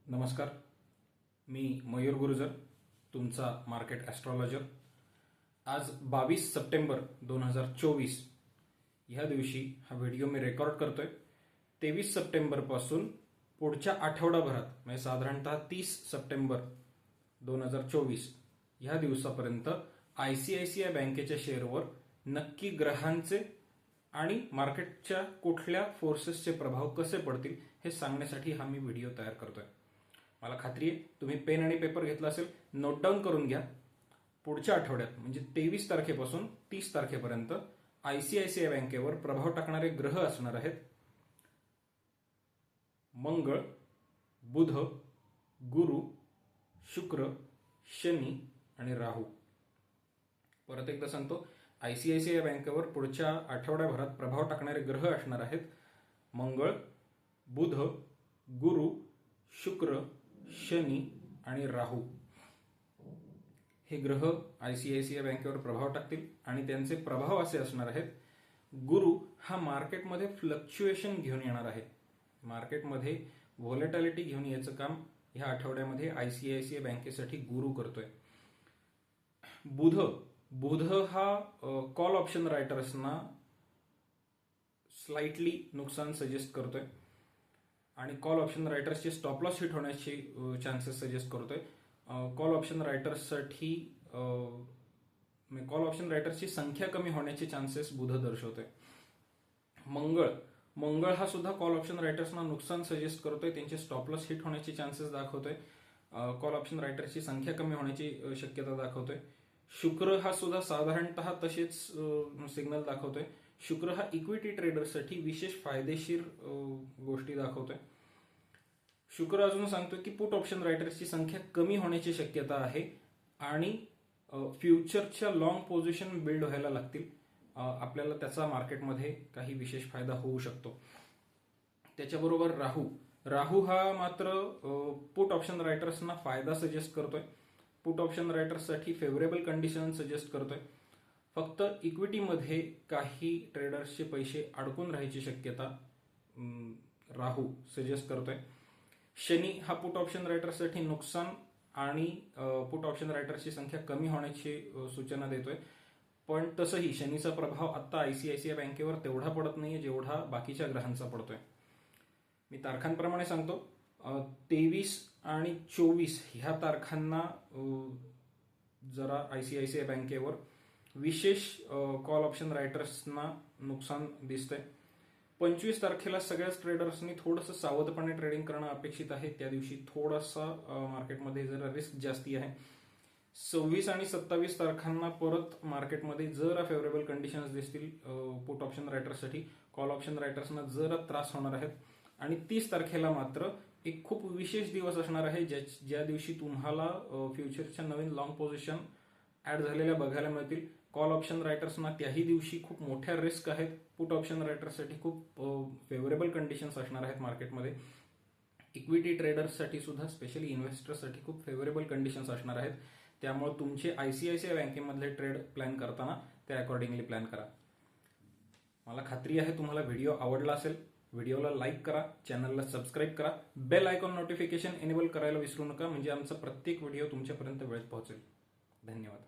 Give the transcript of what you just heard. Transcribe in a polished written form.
नमस्कार, मी मयूर गुरुजर, तुमचा market astrologer. आज 22 सप्टेंबर 2024 ह्या दिवशी हा व्हिडिओ मी रेकॉर्ड करतोय. 23 सप्टेंबरपासून पुढच्या आठवडाभरात म्हणजे साधारणतः 30 सप्टेंबर 2024 ह्या दिवसापर्यंत ICICI बँकेच्या शेअरवर नक्की ग्रहांचे आणि मार्केटच्या कुठल्या फोर्सेसचे प्रभाव कसे पडतील हे सांगण्यासाठी हा मी व्हिडिओ तयार करतोय. मला खात्री आहे तुम्ही पेन आणि पेपर घेतला असेल, नोट डाऊन करून घ्या. पुढच्या आठवड्यात म्हणजे 23 तारखेपासून 30 तारखेपर्यंत ICICI बँकेवर प्रभाव टाकणारे ग्रह असणार आहेत मंगळ, बुध, गुरु, शुक्र, शनी आणि राहू. परत एकदा सांगतो, ICICI बँकेवर पुढच्या आठवड्याभरात प्रभाव टाकणारे ग्रह असणार आहेत मंगळ, बुध, गुरु, शुक्र, शनी आणि राहू. हे ग्रह ICICI बँकेवर प्रभाव टाकतील आणि त्यांचे प्रभाव असे असणार आहेत. गुरु हा मार्केटमध्ये फ्लक्च्युएशन घेऊन येणार आहे. मार्केटमध्ये व्होलॅटिलिटी घेऊन यायचं काम ह्या आठवड्यामध्ये ICICI बँकेसाठी गुरु करतोय. बुध हा कॉल ऑप्शन रायटर्सना स्लाइटली नुकसान सजेस्ट करतोय आणि कॉल ऑप्शन रायटर्सचे स्टॉप लॉस हिट होण्याचे चान्सेस सजेस्ट करतोय. कॉल ऑप्शन रायटर्ससाठी कॉल ऑप्शन रायटर्सची संख्या कमी होण्याचे चान्सेस बुध दर्शवतोय. मंगळ हा सुद्धा कॉल ऑप्शन रायटर्सना नुकसान सजेस्ट करतोय, त्यांचे स्टॉप लॉस हिट होण्याचे चान्सेस दाखवतोय. कॉल ऑप्शन रायटर्सची संख्या कमी होण्याची शक्यता दाखवतोय. शुक्र हा सुद्धा साधारणतः तसेच सिग्नल दाखवतोय. शुक्र हा इक्विटी ट्रेडर्ससाठी विशेष फायदेशीर गोष्टी दाखवतोय. शुक्र अजून सांगतोय की पुट ऑप्शन रायटर्सची संख्या कमी होण्याची शक्यता आहे आणि फ्युचरच्या लॉंग पोझिशन बिल्ड व्हायला लागतील. आपल्याला त्याचा मार्केटमध्ये काही विशेष फायदा होऊ शकतो. त्याच्याबरोबर राहू हा मात्र पुट ऑप्शन रायटर्सना फायदा सजेस्ट करतोय. पुट ऑप्शन रायटर्ससाठी फेवरेबल कंडिशन सजेस्ट करतोय. फक्त इक्विटीमध्ये काही ट्रेडर्सचे पैसे अडकून राहायची शक्यता राहू सजेस्ट करतोय. शनी हा पुट ऑप्शन रायटर्ससाठी नुकसान आणि पुट ऑप्शन रायटर्सची संख्या कमी होण्याची सूचना देतोय. पण तसंही शनीचा प्रभाव आता ICICI बँकेवर तेवढा पडत नाहीये जेवढा बाकीच्या ग्रहांचा पडतोय. मी तारखांप्रमाणे सांगतो, 23 आणि 24 ह्या तारखांना जरा ICICI बँकेवर विशेष कॉल ऑप्शन रायटर्सना नुकसान दिसतंय. 25 तारखेला सगळ्याच ट्रेडर्सनी थोडंसं सावधपणे ट्रेडिंग करणं अपेक्षित आहे. त्या दिवशी थोडासा मार्केटमध्ये जरा रिस्क जास्ती आहे. 26 आणि 27 तारखांना परत मार्केटमध्ये जरा फेवरेबल कंडिशन्स दिसतील पुट ऑप्शन रायटर्ससाठी. कॉल ऑप्शन रायटर्सना जरा त्रास होणार आहेत. आणि 30 तारखेला मात्र एक खूप विशेष दिवस असणार आहे ज्या दिवशी तुम्हाला फ्युचरच्या नवीन लॉंग पोझिशन ऍड झालेल्या बघायला मिळतील. कॉल ऑप्शन रायटर्सना त्याही दिवशी खूप मोठ्या रिस्क आहेत. पुट ऑप्शन रायटर्ससाठी खूप फेवरेबल कंडिशन्स असणार आहेत मार्केटमध्ये. इक्विटी ट्रेडर्ससाठी सुद्धा स्पेशली इन्व्हेस्टर्ससाठी खूप फेवरेबल कंडिशन्स असणार आहेत. त्यामुळे तुमचे ICICI बँकेमधले ट्रेड प्लॅन करताना त्या अकॉर्डिंगली प्लॅन करा. मला खात्री आहे तुम्हाला व्हिडिओ आवडला असेल. व्हिडिओला लाईक करा, चॅनलला सबस्क्राईब करा, बेल आयकॉन नोटिफिकेशन एनेबल करायला विसरू नका, म्हणजे आमचा प्रत्येक व्हिडिओ तुमच्यापर्यंत वेळेत पोहोचेल. धन्यवाद.